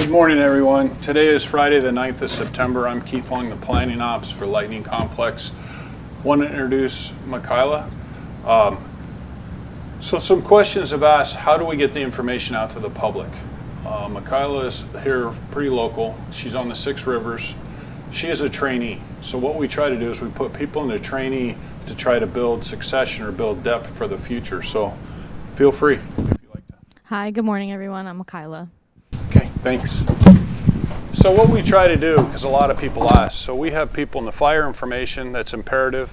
Good morning, everyone. Today is Friday the 9th of September. I'm Keith Long, the Planning Ops for Lightning Complex. Want to introduce Michaela. So some questions have asked, how do we get the information out to the public? Michaela is here pretty local. She's on the Six Rivers. She is a trainee. So what we try to do is we put people in the trainee to try to build succession or build depth for the future. So feel free if you like to. Hi, good morning, everyone. I'm Michaela. Okay, thanks. So what we try to do, because a lot of people ask, so we have people in the fire information that's imperative.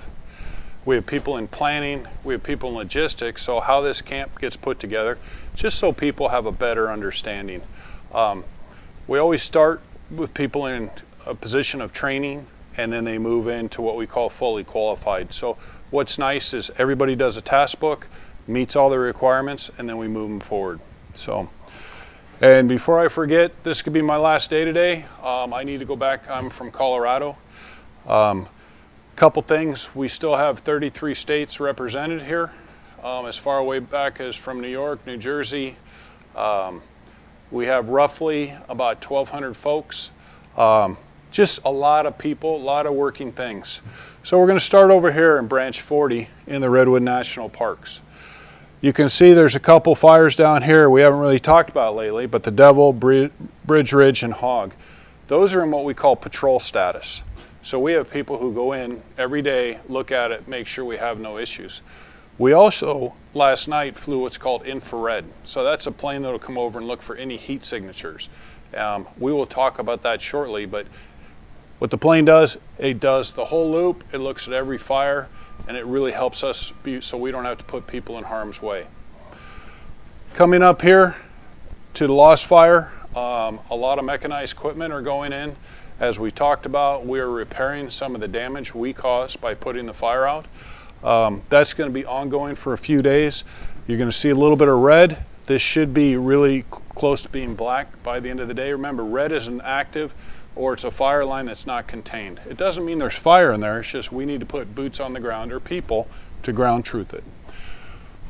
We have people in planning. We have people in logistics. So how this camp gets put together, just so people have a better understanding. We always start with people in a position of training, and then they move into what we call fully qualified. So what's nice is everybody does a task book, meets all the requirements, and then we move them forward. So. And before I forget, this could be my last day today. I need to go back. I'm from Colorado. Couple things. We still have 33 states represented here, as far away back as from New York, New Jersey. We have roughly about 1,200 folks. Just a lot of people, a lot of working things. So we're going to start over here in Branch 40 in the Redwood National Parks. You can see there's a couple fires down here we haven't really talked about lately, but the Devil, Bridge Ridge, and Hog. Those are in what we call patrol status. So we have people who go in every day, look at it, make sure we have no issues. We also, last night, flew what's called infrared. So that's a plane that will come over and look for any heat signatures. We will talk about that shortly, but what the plane does, it does the whole loop. It looks at every fire, and it really helps us so we don't have to put people in harm's way. Coming up here to the lost fire, a lot of mechanized equipment are going in. As we talked about, we are repairing some of the damage we caused by putting the fire out. That's going to be ongoing for a few days. You're going to see a little bit of red. This should be really close to being black by the end of the day. Remember, red is an active, or it's a fire line that's not contained. It doesn't mean there's fire in there, it's just we need to put boots on the ground or people to ground truth it.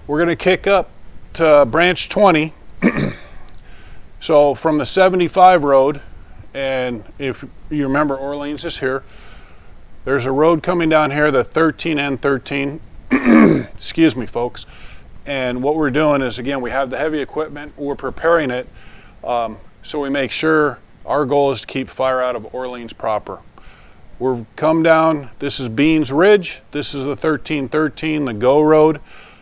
We're going to kick up to Branch 20. So from the 75 road, and if you remember Orleans is here, there's a road coming down here, the 13N13, excuse me folks, and what we're doing is, again, we have the heavy equipment, we're preparing it, so we make sure. Our goal is to keep fire out of Orleans proper. We're come down, this is Beans Ridge, this is the 1313, the Go Road.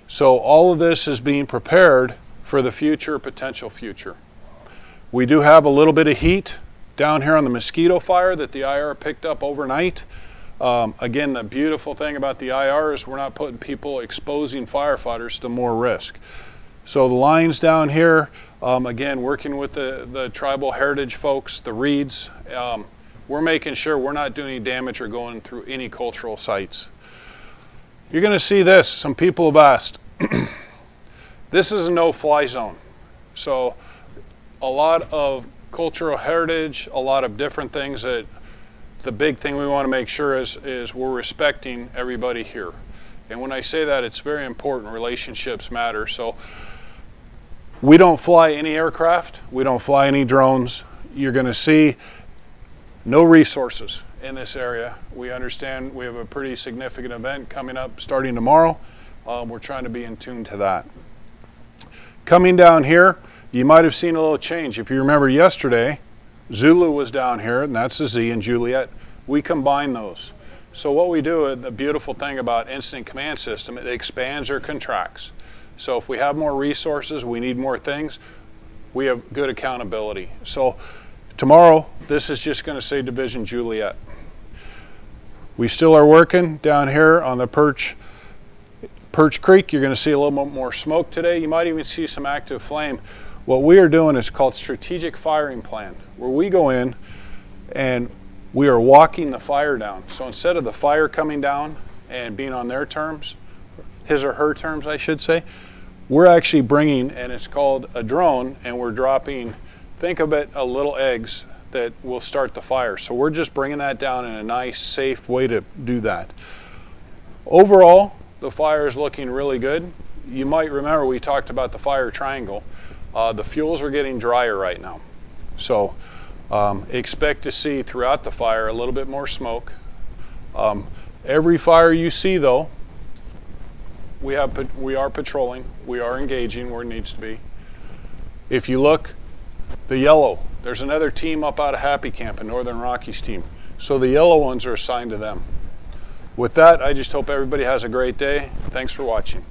So all of this is being prepared for the future, potential future. We do have a little bit of heat down here on the mosquito fire that the IR picked up overnight. Again, the beautiful thing about the IR is we're not putting people exposing firefighters to more risk. So the lines down here, again, working with the tribal heritage folks, the Reeds, we're making sure we're not doing any damage or going through any cultural sites. You're going to see this. Some people have asked. This is a no-fly zone. So a lot of cultural heritage, a lot of different things that the big thing we want to make sure is we're respecting everybody here. And when I say that, it's very important. Relationships matter. So we don't fly any aircraft. We don't fly any drones. You're going to see no resources in this area. We understand we have a pretty significant event coming up starting tomorrow. We're trying to be in tune to that. Coming down here, you might have seen a little change. If you remember yesterday, Zulu was down here, and that's a Z, and Juliet. We combine those. So what we do, the beautiful thing about Incident Command System, it expands or contracts. So if we have more resources, we need more things, we have good accountability. So tomorrow, this is just going to say Division Juliet. We still are working down here on the Perch Creek. You're going to see a little bit more smoke today. You might even see some active flame. What we are doing is called strategic firing plan, where we go in and we are walking the fire down. So instead of the fire coming down and being on their terms, his or her terms, I should say, we're actually bringing, and it's called a drone, and we're dropping, think of it, a little eggs that will start the fire. So we're just bringing that down in a nice, safe way to do that. Overall, the fire is looking really good. You might remember we talked about the fire triangle. The fuels are getting drier right now. So expect to see throughout the fire a little bit more smoke. Every fire you see, though, we are patrolling, we are engaging where it needs to be. If you look, the yellow, there's another team up out of Happy Camp, a Northern Rockies team. So the yellow ones are assigned to them. With that, I just hope everybody has a great day. Thanks for watching.